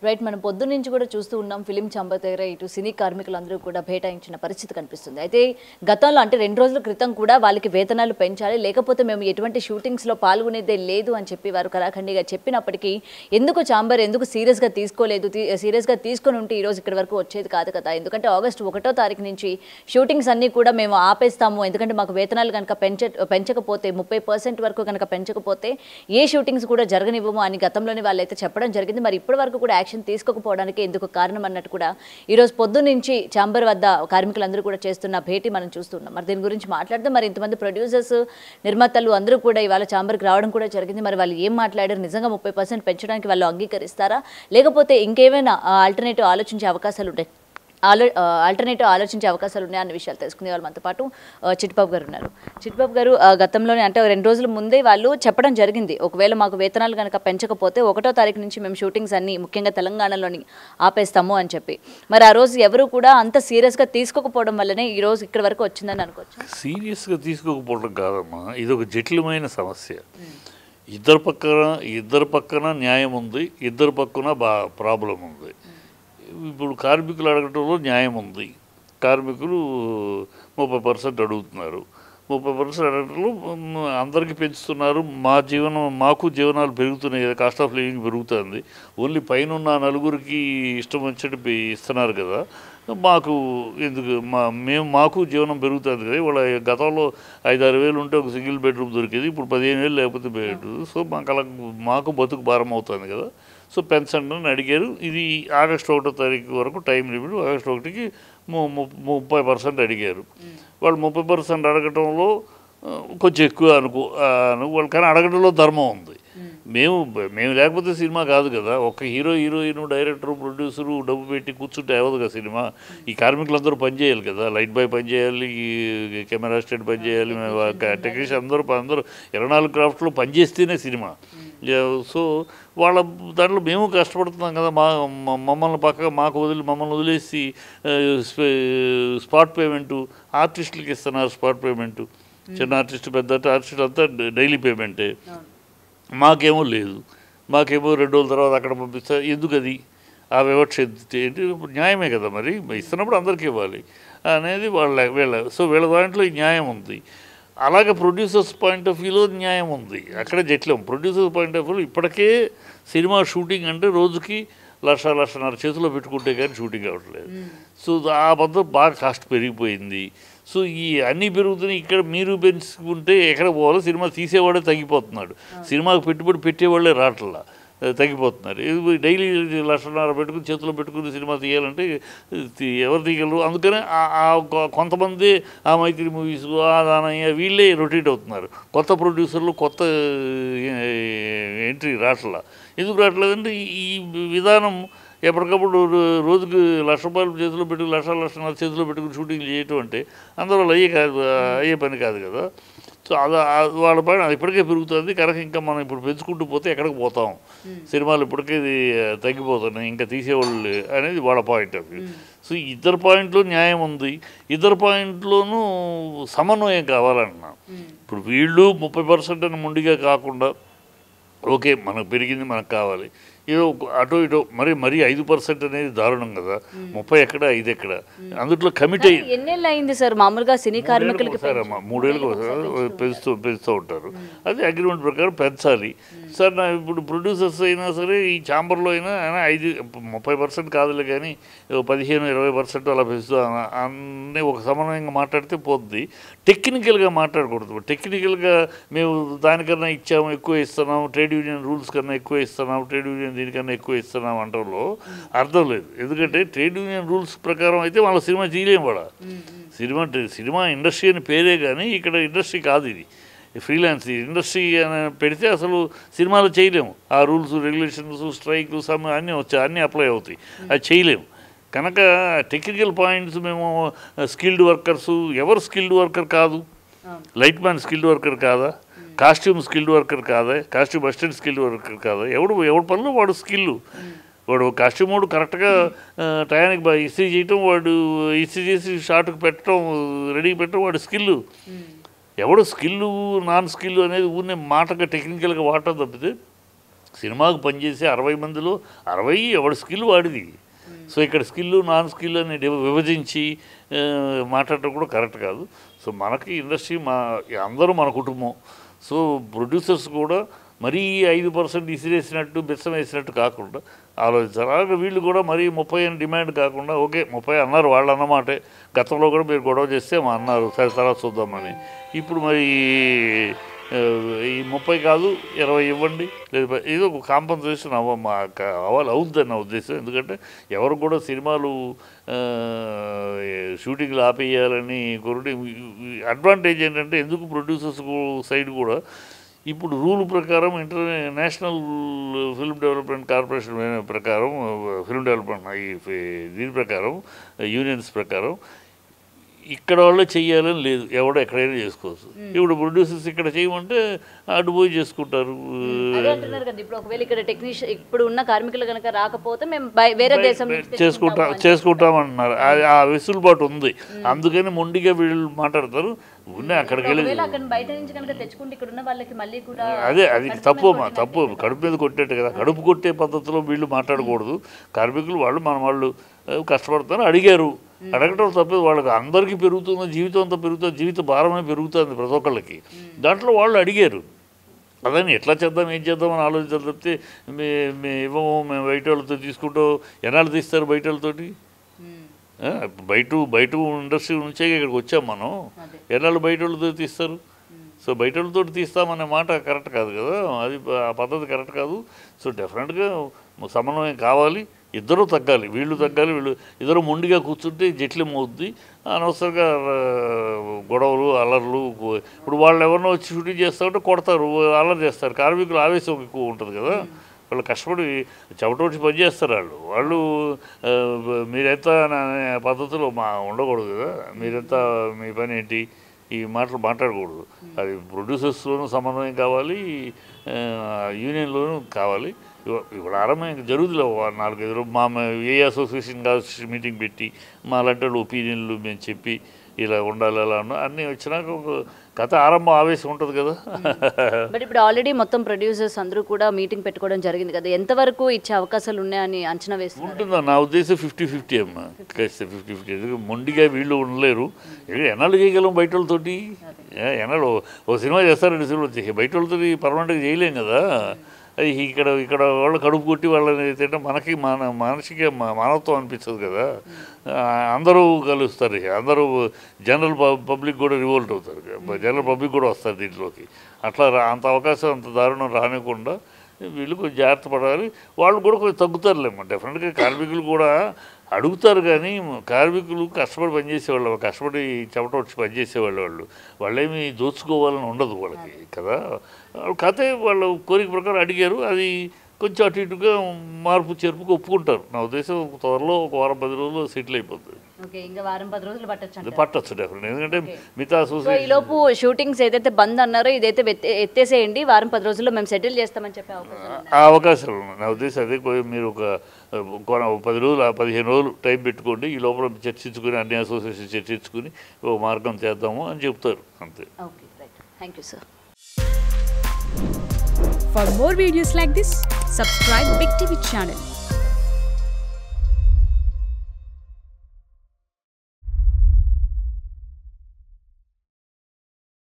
Right మనం పొద్దు నుంచి కూడా చూస్తూ ఉన్నాం ఫిలిం ఛాంబర్ దగ్గర ఇటు సినీ కార్మికులందరూ కూడా బైఠాయించిన పరిస్థితి కనిపిస్తుంది. అయితే గతంలో అంటే 2 రోజుల క్రితం కూడా వాళ్ళకి వేతనాలు పెంచాలి, లేకపోతే మేము ఎటువంటి షూటింగ్స్లో పాల్గొనేదే లేదు అని చెప్పి వారు కరాఖండిగా చెప్పినప్పటికీ ఎందుకు ఛాంబర్ ఎందుకు సీరియస్గా తీసుకోలేదు, సీరియస్గా తీసుకొని ఉంటే ఈరోజు ఇక్కడి వరకు వచ్చేది కాదు కదా. ఎందుకంటే ఆగస్టు 1వ తారీఖు నుంచి షూటింగ్స్ అన్నీ కూడా మేము ఆపేస్తాము, ఎందుకంటే మాకు వేతనాలు కనుక పెంచకపోతే 30% వరకు కనుక పెంచకపోతే ఏ షూటింగ్స్ కూడా జరగనివ్వము అని గతంలోనే వాళ్ళైతే చెప్పడం జరిగింది. మరి ఇప్పటి వరకు కూడా యాక్షన్ తీసుకోకపోవడానికి ఎందుకు కారణం అన్నట్టు కూడా ఈరోజు పొద్దు నుంచి ఛాంబర్ వద్ద కార్మికులందరూ కూడా చేస్తున్న భేటీ మనం చూస్తున్నాం. మరి దీని గురించి మాట్లాడదాం. మరి ఇంతమంది ప్రొడ్యూసర్స్, నిర్మాతలు అందరూ కూడా ఇవాళ ఛాంబర్కి రావడం కూడా జరిగింది. మరి వాళ్ళు ఏం మాట్లాడారు, నిజంగా 30% పెంచడానికి వాళ్ళు అంగీకరిస్తారా, లేకపోతే ఇంకేమైనా ఆల్టర్నేటివ్ ఆలోచించే అవకాశాలు ఉంటాయి ఆలోచించే అవకాశాలు ఉన్నాయన్న విషయాలు తెలుసుకునే వాళ్ళు మనతో పాటు చిట్టిబాబు గారు ఉన్నారు. చిట్టిబాబు గారు, గతంలోనే అంటే 2 రోజుల ముందే వాళ్ళు చెప్పడం జరిగింది, ఒకవేళ మాకు వేతనాలు కనుక పెంచకపోతే 1వ తారీఖు నుంచి మేము షూటింగ్స్ అన్ని ముఖ్యంగా తెలంగాణలోని ఆపేస్తాము అని చెప్పి. మరి ఆ రోజు ఎవరు కూడా అంత సీరియస్గా తీసుకోకపోవడం వల్లనే ఈ రోజు ఇక్కడ వరకు వచ్చిందని అనుకోవచ్చు. సీరియస్గా తీసుకోకపోవడం కాదమ్మా, ఇది ఒక జటిలమైన సమస్య. ఇద్దరు పక్కన న్యాయం ఉంది, ఇద్దరు పక్కన ప్రాబ్లం ఉంది. ఇప్పుడు కార్మికులు అడగటంలో న్యాయం ఉంది. కార్మికులు 30% అడుగుతున్నారు. 30% అడగటంలో అందరికీ పెంచుతున్నారు. మాకు జీవనాలు పెరుగుతున్నాయి కదా, కాస్ట్ ఆఫ్ లివింగ్ పెరుగుతుంది. ఓన్లీ పైన నలుగురికి ఇష్టం వచ్చినట్టు ఇస్తున్నారు కదా, మాకు ఎందుకు మాకు జీవనం పెరుగుతుంది కదా. వాళ్ళ గతంలో 5-6 వేలు ఉంటే ఒక సింగిల్ బెడ్రూమ్ దొరికేది, ఇప్పుడు 15 వేలు లేకపోతే బెడ్రూమ్. సో మాకు బతుకు భారం అవుతుంది కదా, సో పెన్షన్ అని అడిగారు. ఇది ఆగస్టు 1వ తారీఖు వరకు టైం లిమిట్. ఆగస్టు 1కి 30% అడిగారు. వాళ్ళు 30% అడగటంలో కొంచెం ఎక్కువ వాళ్ళు, కానీ అడగడంలో ధర్మం ఉంది. మేము లేకపోతే సినిమా కాదు కదా. ఒక హీరోయిన్, డైరెక్టర్, ప్రొడ్యూసరు డబ్బు పెట్టి కూర్చుంటే అవ్వదు కదా సినిమా. ఈ కార్మికులందరూ పనిచేయాలి కదా, లైట్ బాయ్ పనిచేయాలి, కెమెరా అసిస్టెంట్ పనిచేయాలి, టెక్నీషియన్ అందరూ 24 క్రాఫ్ట్లో పనిచేస్తేనే సినిమా. సో వాళ్ళ దాంట్లో మేము కష్టపడుతున్నాం కదా. మమ్మల్ని వదిలేసి స్పాట్ పేమెంటు ఆర్టిస్టులకి ఇస్తున్నారు. స్పాట్ పేమెంటు చిన్న ఆర్టిస్ట్, పెద్ద ఆర్టిస్ట్ అంతా డైలీ పేమెంటే. మాకేమో లేదు. మాకేమో 2 రోజుల తర్వాత అక్కడ పంపిస్తా. ఎందుకు అది? ఆ వివక్ష ఏంటి? న్యాయమే కదా, మరి ఇస్తున్నప్పుడు అందరికీ ఇవ్వాలి అనేది వీళ్ళ దాంట్లో ఈ న్యాయం ఉంది. అలాగే ప్రొడ్యూసర్స్ పాయింట్ ఆఫ్ వ్యూలో న్యాయం ఉంది. అక్కడ జట్లం. ప్రొడ్యూసర్స్ పాయింట్ ఆఫ్ వ్యూలో ఇప్పటికే సినిమా షూటింగ్ అంటే రోజుకి 1,00,000-1,50,000 చేతిలో పెట్టుకుంటే కానీ షూటింగ్ అవ్వట్లేదు. సో ఆ బద్ద బాగా కాస్ట్ పెరిగిపోయింది. సో ఈ అన్నీ పెరుగుతున్నాయి. ఇక్కడ మీరు పెంచుకుంటే ఎక్కడ పోవాలో, సినిమా తీసేవాడే తగ్గిపోతున్నాడు, సినిమాకు పెట్టుబడి పెట్టేవాళ్ళే రావట్లా, తగ్గిపోతున్నారు. డైలీ 1,50,000 పెట్టుకుని చేతిలో పెట్టుకుని సినిమా తీయాలంటే ఎవరు తీయగలరు? అందుకనే కొంతమంది ఆ మైత్రి మూవీస్, ఆ దానయ్య వీళ్ళే రొటేట్ అవుతున్నారు. కొత్త ప్రొడ్యూసర్లు, కొత్త ఎంట్రీ రావట్లా. ఎందుకు రావట్లేదంటే ఈ విధానం ఎప్పటికప్పుడు రోజుకి ₹1,00,000 చేతిలో పెట్టుకుని 1,00,000-1,50,000 చేతిలో పెట్టుకుని షూటింగ్ చేయటం అంటే అందరూ అయ్యే పని కాదు కదా. సో వాళ్ళ పైన అది ఇప్పటికే పెరుగుతుంది కనుక ఇంకా మనం ఇప్పుడు పెంచుకుంటూ పోతే ఎక్కడికి పోతాం, సినిమాలు ఇప్పటికే తగ్గిపోతున్నాయి, ఇంకా తీసేవాళ్ళు అనేది వాళ్ళ పాయింట్ ఆఫ్ వ్యూ. సో ఇద్దరు పాయింట్లో న్యాయం ఉంది. ఇద్దరు పాయింట్లోనూ సమన్వయం కావాలన్నా. ఇప్పుడు వీళ్ళు 30% అని ముండిగా కాకుండా, ఓకే మనకు పెరిగింది, మనకు కావాలి, ఏదో అటో ఇటో మరి 5% అనేది దారుణం కదా. 30 ఎక్కడ, 5 ఎక్కడ? అందులో కమిట్ అయ్యి ఎన్నేళ్ళు అయింది సార్ మామూలుగా సినీ కార్మికులకి? 3 ఏళ్ళకి పెంచుతూ ఉంటారు. అది అగ్రిమెంట్ ప్రకారం పెంచాలి సార్. నా ఇప్పుడు ప్రొడ్యూసర్స్ అయినా సరే, ఈ ఛాంబర్లో అయినా 30% కాదులే కానీ 15-20% అలా పెంచుతూ అన్నీ ఒక సమన్వయంగా మాట్లాడితే పోతుంది. టెక్నికల్గా మాట్లాడకూడదు. టెక్నికల్గా మేము దానికన్నా ఇచ్చాము, ఎక్కువ ఇస్తున్నాము, ట్రేడ్ యూనియన్ రూల్స్ కన్నా ఎక్కువ ఇస్తున్నాము, ట్రేడ్ యూనియన్ దీనికన్నా ఎక్కువ ఇస్తున్నాం అంటంలో అర్థం లేదు. ఎందుకంటే ట్రేడ్ యూనియన్ రూల్స్ ప్రకారం అయితే వాళ్ళ సినిమా చేయలేము. కూడా సినిమా ఇండస్ట్రీ అని పేరే కానీ ఇక్కడ ఇండస్ట్రీ కాదు, ఇది ఫ్రీలాన్స్ ఇండస్ట్రీ అని పెడితే అసలు సినిమాలు చేయలేము. ఆ రూల్స్, రెగ్యులేషన్స్, స్ట్రైక్ అన్నీ అప్లై అవుతాయి, అది చేయలేము. కనుక టెక్నికల్ పాయింట్స్ మేము స్కిల్డ్ వర్కర్సు, ఎవరు స్కిల్డ్ వర్కర్ కాదు? లైట్ మ్యాన్ స్కిల్డ్ వర్కర్ కాదా? కాస్ట్యూమ్ స్కిల్డ్ వర్కర్ కాదా? కాస్ట్యూమ్ అసిస్టెంట్ స్కిల్డ్ వర్కర్ కాదా? ఎవడు పనులు వాడు స్కిల్. వాడు కాస్ట్యూమ్ వాడు కరెక్ట్గా టయానికి ఇస్త్రీ చేయటం, వాడు ఇస్త్రీ చేసి షార్ట్కి పెట్టడం, రెడీ పెట్టడం వాడు స్కిల్. ఎవడు స్కిల్ నాన్ స్కిల్ అనేది ఊరినే మాటగా టెక్నికల్గా వాడటం తప్పితే సినిమాకు పనిచేసే 60 మందిలో 60 ఎవరి స్కిల్ వాడిది. సో ఇక్కడ స్కిల్ నాన్ స్కిల్ అని విభజించి మాట్లాడటం కూడా కరెక్ట్ కాదు. సో మనకి ఇండస్ట్రీ అందరూ మన కుటుంబం. సో ప్రొడ్యూసర్స్ కూడా మరీ 5% ఇసిరేసినట్టు బెస్సం వేసినట్టు కాకుండా ఆలోచించాలి. అలాగే వీళ్ళు కూడా మరీ 30 అని డిమాండ్ కాకుండా ఓకే 30 అన్నారు వాళ్ళు అన్నమాటే. గతంలో కూడా మీరు గొడవ చేస్తే మా అన్నారు సరే తర్వాత చూద్దామని. ఇప్పుడు మరి ఈ 30 కాదు 20 ఇవ్వండి, లేదు ఏదో ఒక కాంపన్సేషన్ అవుద్దని నా ఉద్దేశం. ఎందుకంటే ఎవరు కూడా సినిమాలు షూటింగ్లు ఆపేయాలని కొరటి అడ్వాంటేజ్ ఏంటంటే ఎందుకు ప్రొడ్యూసర్స్ సైడ్ కూడా ఇప్పుడు రూల్ ప్రకారం నేషనల్ ఫిల్మ్ డెవలప్మెంట్ కార్పొరేషన్ ప్రకారం ఫిల్మ్ డెవలప్మెంట్ దీని ప్రకారం యూనియన్స్ ప్రకారం ఇక్కడ వాళ్ళే చెయ్యాలని లేదు, ఎవడో ఎక్కడైనా చేసుకోవచ్చు. ఇప్పుడు ప్రొడ్యూసర్స్ ఇక్కడ చేయమంటే అటు పోయి చేసుకుంటారు. ఇప్పుడు ఒకవేళ ఇక్కడ టెక్నీషియన్ ఇప్పుడు ఉన్న కార్మికులు కనుక రాకపోతే మేము వేరే దేశం చేసుకుంటామంటున్నారు. ఆ వెసులుబాటు ఉంది. అందుకని మొండిగా వీళ్ళు మాట్లాడతారు. అక్కడికి వెళ్ళి బయట నుంచి కనుక తెచ్చుకుంటే ఇక్కడ ఉన్న వాళ్ళకి మళ్ళీ కూడా అదే అది తప్పు కడుపు మీద కొట్టేట్టు కదా. కడుపు కొట్టే పద్ధతిలో వీళ్ళు మాట్లాడకూడదు. కార్మికులు వాళ్ళు కష్టపడతారు, అడిగారు. అడగటం తప్పేది. వాళ్ళకి అందరికీ పెరుగుతున్న జీవితం అంతా పెరుగుతుంది, జీవిత భారమే పెరుగుతుంది ప్రతి ఒక్కళ్ళకి. దాంట్లో వాళ్ళు అడిగారు. అదని ఎట్లా చేద్దాం ఏం చేద్దామని ఆలోచించాలి తప్పితే ఇవ్వము మేము బయట వాళ్ళతో తీసుకుంటూ ఎన్నాళ్ళు తీస్తారు బయట వాళ్ళతోటి. బయట ఇండస్ట్రీ నుంచే ఇక్కడికి వచ్చాం మనం. ఎన్నాళ్ళు బయట వాళ్ళతో తీస్తారు. సో బయట వాళ్ళతో తీస్తామనే మాట కరెక్ట్ కాదు కదా. అది ఆ పద్ధతి కరెక్ట్ కాదు. సో డెఫినెట్గా సమన్వయం కావాలి. ఇద్దరూ తగ్గాలి, వీళ్ళు తగ్గాలి. వీళ్ళు ఇద్దరు మొండిగా కూర్చుంటే జట్లేమవుద్ది. అనవసరంగా గొడవలు అల్లర్లు. ఇప్పుడు వాళ్ళు ఎవరినో వచ్చి షూటింగ్ చేస్తారంటే కొడతారు, అల్లరి చేస్తారు. కార్మికులు ఆవేశం ఎక్కువ ఉంటుంది కదా. వాళ్ళు కష్టపడి చెమటోడ్చి పని చేస్తారు. వాళ్ళు మీరెంత పద్ధతిలో ఉండకూడదు కదా. మీరెంత మీ పని ఏంటి ఈ మాటలు మాట్లాడకూడదు. అది ప్రొడ్యూసర్స్లోనూ సమన్వయం కావాలి, యూనియన్లోనూ కావాలి. ఇప్పుడు ఆరంభం జరుగుతులే 4-5 రోజులు ఏ అసోసియేషన్ మీటింగ్ పెట్టి మా లాంటి వాళ్ళు ఒపీనియన్లు మేము చెప్పి ఇలా ఉండాలి అలా అన్నీ వచ్చినాక ఒక కథ ఆరంభం ఆవేశం ఉంటుంది కదా. బట్ ఇప్పుడు ఆల్రెడీ మొత్తం ప్రొడ్యూసర్స్ అందరూ కూడా మీటింగ్ పెట్టుకోవడం జరిగింది కదా. ఎంతవరకు ఇచ్చే అవకాశాలు ఉన్నాయని అంచనా వేస్తుంది? ఉంటుందా నా ఉద్దేశం 50-50 అమ్మా. 50-50. ఎందుకంటే మొండిగా వీళ్ళు ఉండలేరు. ఎన్నాళ్ళు చేయగలం బయట వాళ్ళతోటి. ఎన్నాళ్ళు ఒక సినిమా చేస్తారు, 2 సినిమాలు వచ్చేసి బయట వాళ్ళతో పర్మనెంట్గా చేయలేం కదా. అది ఇక్కడ వాళ్ళు కడుపు కొట్టి వాళ్ళని తింటే మనకి మనిషికి మానవత్వం అనిపించదు కదా. అందరూ కలుస్తారు. అందరూ జనరల్ పబ్లిక్ కూడా రివోల్ట్ అవుతారు. జనరల్ పబ్లిక్ కూడా వస్తారు దీంట్లోకి. అట్లా అంత అవకాశం అంత దారుణం రానివ్వకుండా వీళ్ళు కొంచెం జాగ్రత్త పడాలి. వాళ్ళు కూడా కొంచెం తగ్గుతారులేమ్మా. డెఫినెట్గా కార్మికులు కూడా అడుగుతారు. కానీ కార్మికులు కష్టపడి పనిచేసేవాళ్ళు, కష్టపడి చెమట వచ్చి పనిచేసేవాళ్ళు. వాళ్ళేమి దోచుకోవాలని ఉండదు వాళ్ళకి కదా. కథే వాళ్ళ కోరిక ప్రకారం అడిగారు. అది కొంచెం అటు ఇటుగా మార్పు చేర్పుకు ఒప్పుకుంటారు. నా ఉద్దేశం త్వరలో ఒక 1-10 రోజులు సెటిల్ అయిపోతుంది. పట్టచ్చు డెఫినెట్. ఎందుకంటే మిగతా ఈలోపు షూటింగ్స్ ఏదైతే బంద్ అన్నారో ఇదైతే ఎత్తేసేయండి, 1-10 రోజుల్లో మేము సెటిల్ చేస్తామని చెప్పే అవకాశాలు ఉన్నాయి. నా ఉద్దేశం అదే. మీరు ఒక 10 రోజులు 15 రోజులు టైం పెట్టుకోండి. ఈ లోపల చర్చించుకుని అన్ని అసోసియేషన్ చర్చించుకుని ఒక మార్గం చేద్దాము అని చెప్తారు. అంతే. Thank you sir. For more videos like this, subscribe Big TV channel.